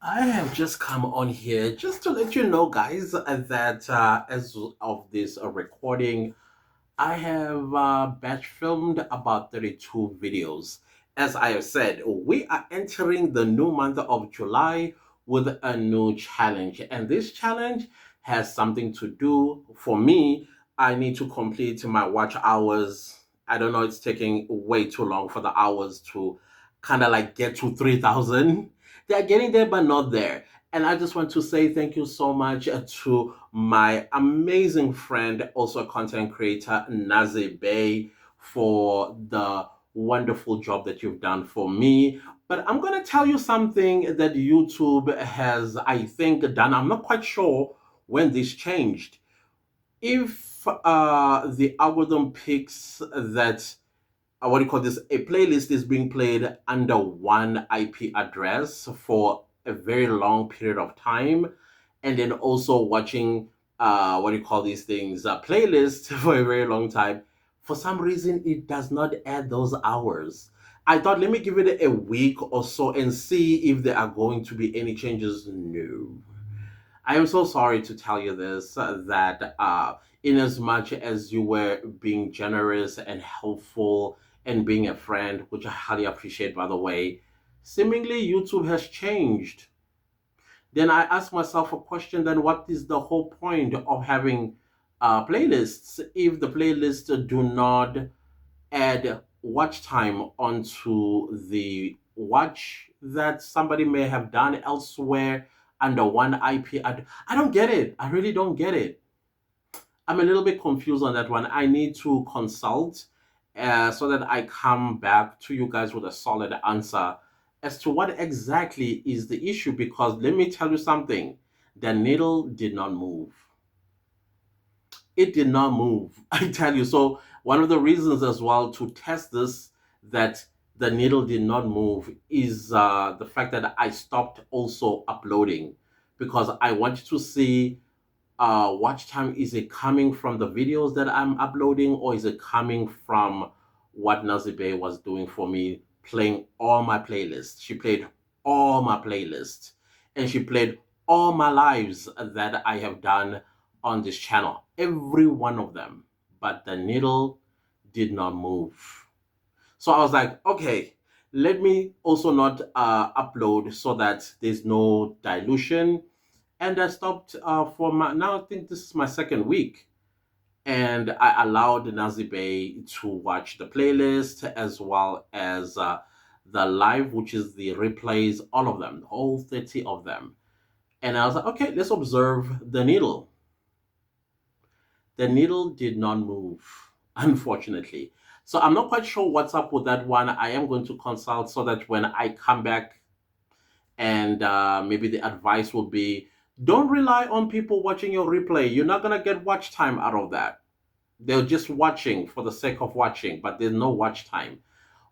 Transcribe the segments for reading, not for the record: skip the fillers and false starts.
I have just come on here just to let you know, guys, that as of this recording, I have batch filmed about 32 videos. As I have said, we are entering the new month of July with a new challenge. And this challenge has something to do for me. I need to complete my watch hours. I don't know, it's taking way too long for the hours to kind of like get to 3,000. They're getting there, but not there. And I just want to say thank you so much to my amazing friend, also a content creator, Nazi Bay, for the wonderful job that you've done for me. But I'm going to tell you something that YouTube has, I think, done. I'm not quite sure when this changed. If the algorithm picks that what do you call this? A playlist is being played under one IP address for a very long period of time, and then also watching what do you call these things? Playlists for a very long time. For some reason, it does not add those hours. I thought, let me give it a week or so and see if there are going to be any changes. No. I am so sorry to tell you this that in as much as you were being generous and helpful and being a friend, which I highly appreciate, by the way, seemingly YouTube has changed. Then I ask myself a question: then what is the whole point of having playlists if the playlists do not add watch time onto the watch that somebody may have done elsewhere under one IP? I don't get it. I really don't get it. I'm a little bit confused on that one. I need to consult so that I come back to you guys with a solid answer as to what exactly is the issue. Because let me tell you something, the needle did not move. It did not move. I tell you. So one of the reasons as well to test this that the needle did not move is the fact that I stopped also uploading because I wanted to see watch time. Is it coming from the videos that I'm uploading, or is it coming from what Nazibe was doing for me, playing all my playlists? She played all my playlists, and she played all my lives that I have done on this channel, every one of them. But the needle did not move. So I was like, okay, let me also not upload so that there's no dilution. And I stopped for my, now I think this is my second week. And I allowed Nazibe to watch the playlist as well as the live, which is the replays, all of them, all 30 of them. And I was like, okay, let's observe the needle. The needle did not move, unfortunately. So I'm not quite sure what's up with that one. I am going to consult so that when I come back, and maybe the advice will be, don't rely on people watching your replay. You're not going to get watch time out of that. They're just watching for the sake of watching, but there's no watch time,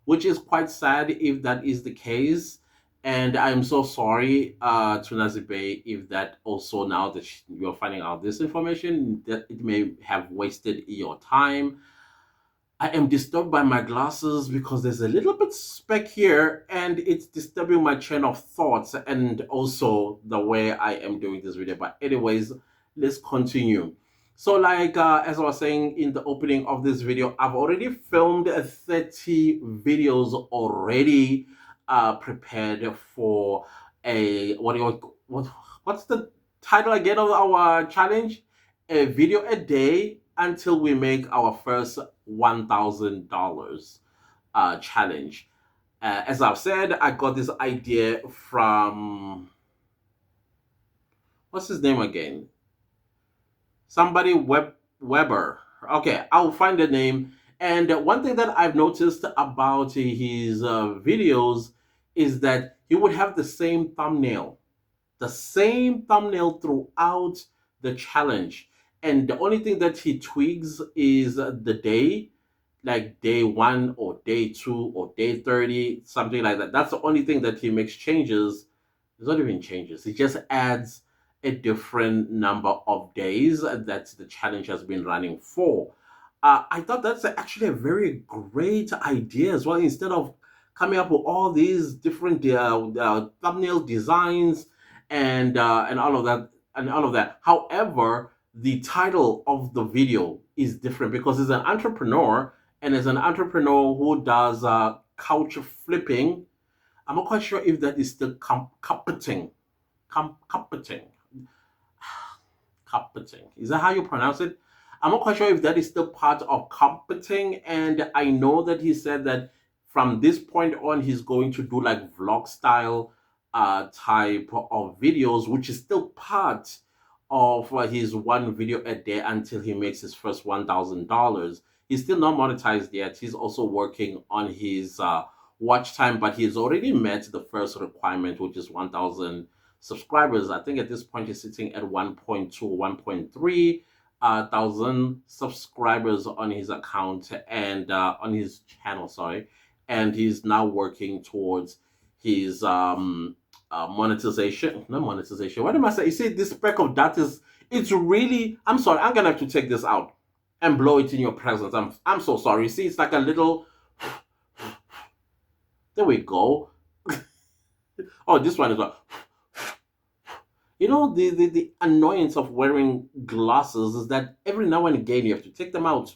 which is quite sad if that is the case. And I'm so sorry to Nazibe if that also, now that you're finding out this information, that it may have wasted your time. I am disturbed by my glasses because there's a little bit speck here and it's disturbing my chain of thoughts and also the way I am doing this video. But anyways, let's continue. So like as I was saying in the opening of this video, I've already filmed 30 videos already prepared for a, what's the title again of our challenge? A video a day until we make our first $1,000 challenge. As I've said, I got this idea from, what's his name again? Somebody Weber. Okay, I'll find the name. And one thing that I've noticed about his videos is that he would have the same thumbnail throughout the challenge. And the only thing that he tweaks is the day, like day one or day two or day 30, something like that. That's the only thing that he makes changes. It's not even changes. He just adds a different number of days that the challenge has been running for. I thought that's actually a very great idea as well. Instead of coming up with all these different thumbnail designs, and all of that and all of that. However, the title of the video is different because he's an entrepreneur, and as an entrepreneur who does couch flipping. I'm not quite sure if that is still competing. Competing. Competing. Is that how you pronounce it? I'm not quite sure if that is still part of competing. And I know that he said that from this point on, he's going to do like vlog style type of videos, which is still part of his one video a day until he makes his first $1,000. He's still not monetized yet. He's also working on his watch time, but he's already met the first requirement, which is 1,000 subscribers. I think at this point he's sitting at 1.2, 1.3 thousand subscribers on his account and on his channel, sorry. And he's now working towards his monetization. Not monetization. What am I saying? You see, this speck of data is, it's really, I'm sorry, I'm gonna have to take this out and blow it in your presence. I'm so sorry. You see, it's like a little, there we go. Oh, this one is like, you know, the annoyance of wearing glasses is that every now and again you have to take them out.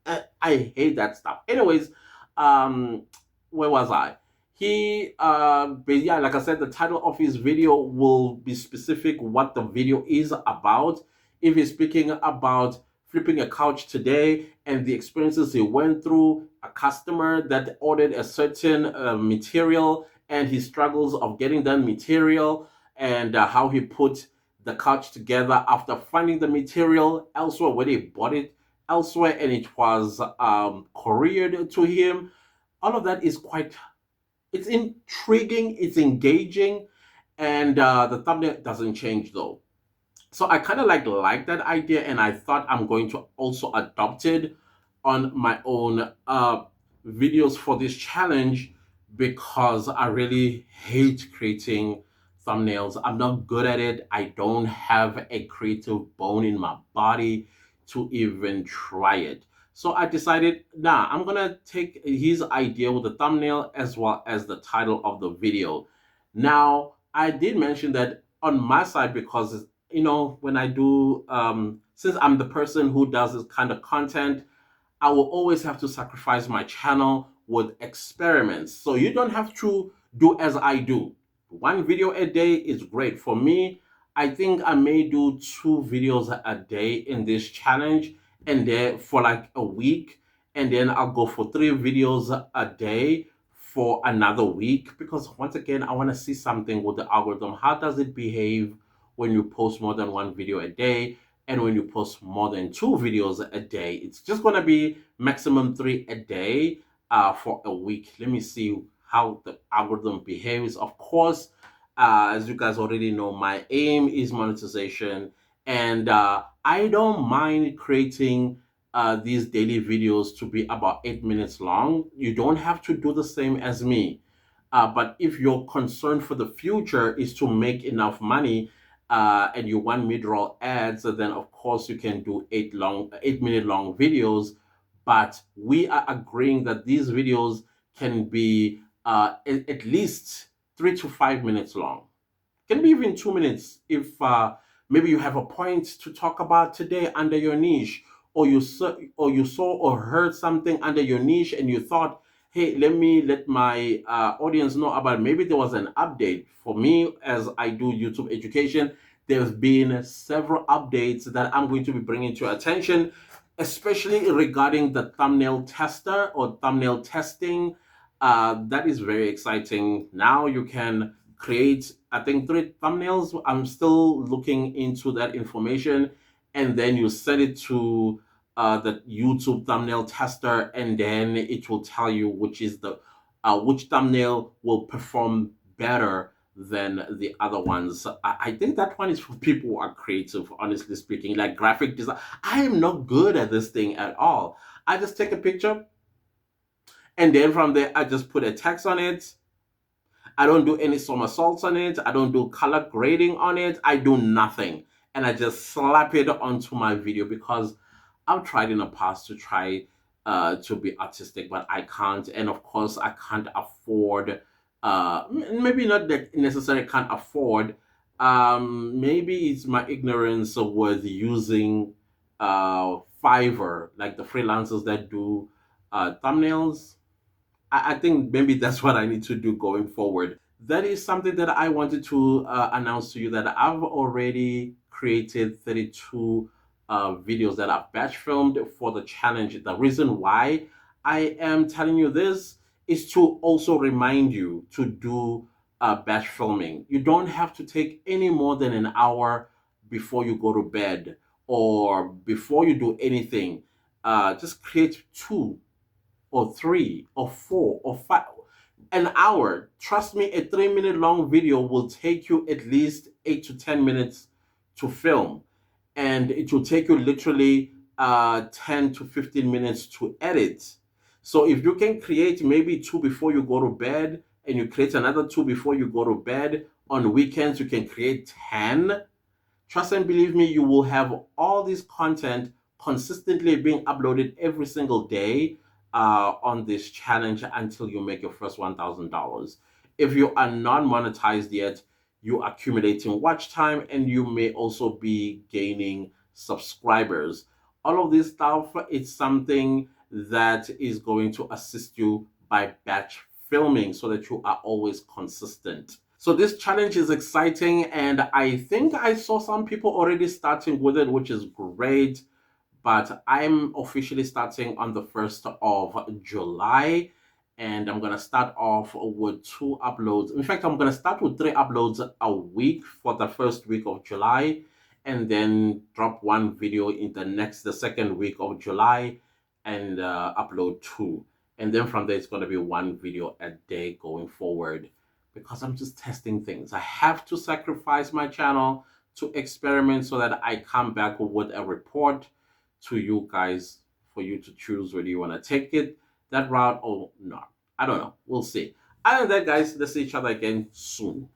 I hate that stuff. Anyways, um, where was I? But yeah, like I said, the title of his video will be specific what the video is about. If he's speaking about flipping a couch today and the experiences he went through, a customer that ordered a certain material and his struggles of getting that material, and how he put the couch together after finding the material elsewhere where they bought it elsewhere and it was couriered to him. All of that is quite, it's intriguing, it's engaging, and the thumbnail doesn't change though. So I kind of like that idea, and I thought I'm going to also adopt it on my own videos for this challenge because I really hate creating thumbnails. I'm not good at it. I don't have a creative bone in my body to even try it. So I decided, nah, I'm gonna take his idea with the thumbnail as well as the title of the video. Now, I did mention that on my side because, you know, when I do, since I'm the person who does this kind of content, I will always have to sacrifice my channel with experiments. So you don't have to do as I do. One video a day is great. For me, I think I may do 2 videos a day in this challenge and then for like a week. And then I'll go for 3 videos a day for another week because once again, I want to see something with the algorithm. How does it behave when you post more than 1 video a day? And when you post more than 2 videos a day? It's just going to be maximum 3 a day for a week. Let me see how the algorithm behaves. Of course, as you guys already know, my aim is monetization, and I don't mind creating these daily videos to be about 8 minutes long. You don't have to do the same as me. But if your concern for the future is to make enough money, and you want mid-roll ads, then of course you can do 8 minute long videos. But we are agreeing that these videos can be at least 3 to 5 minutes long. Can be even 2 minutes if maybe you have a point to talk about today under your niche, or you saw or heard something under your niche, and you thought, hey, let me let my audience know about it. Maybe there was an update. For me, as I do YouTube education, there's been several updates that I'm going to be bringing to your attention, especially regarding the thumbnail tester or thumbnail testing. That is very exciting. Now you can create, I think, 3 thumbnails. I'm still looking into that information. And then you set it to the YouTube thumbnail tester, and then it will tell you which thumbnail will perform better than the other ones. I think that one is for people who are creative, honestly speaking, like graphic design. I am not good at this thing at all. I just take a picture, and then from there, I just put a text on it. I don't do any somersaults on it. I don't do color grading on it. I do nothing. And I just slap it onto my video because I've tried in the past to try to be artistic, but I can't. And of course, I can't afford, maybe not that necessarily can't afford Maybe it's my ignorance with using Fiverr, like the freelancers that do thumbnails. I think maybe that's what I need to do going forward. That is something that I wanted to announce to you, that I've already created 32 videos that I've batch filmed for the challenge. The reason why I am telling you this is to also remind you to do batch filming. You don't have to take any more than an hour before you go to bed or before you do anything. Just create two or three or four or five, an hour. Trust me, a 3 minute long video will take you at least 8 to 10 minutes to film, and it will take you literally 10 to 15 minutes to edit. So if you can create maybe two before you go to bed, and you create another two before you go to bed, on weekends you can create 10. Trust and believe me, you will have all this content consistently being uploaded every single day on this challenge until you make your first $1,000. If you are non monetized yet, you are accumulating watch time, and you may also be gaining subscribers. All of this stuff, it's something that is going to assist you by batch filming so that you are always consistent. So this challenge is exciting, and I think I saw some people already starting with it, which is great. But I'm officially starting on the 1st of July, and I'm gonna start off with two uploads. In fact, I'm gonna start with three uploads a week for the first week of July, and then drop one video in the second week of July, and upload two. And then from there, it's gonna be one video a day going forward, because I'm just testing things. I have to sacrifice my channel to experiment so that I come back with a report to you guys for you to choose whether you want to take it that route or not. I don't know. We'll see. Other than that, guys, let's see each other again soon.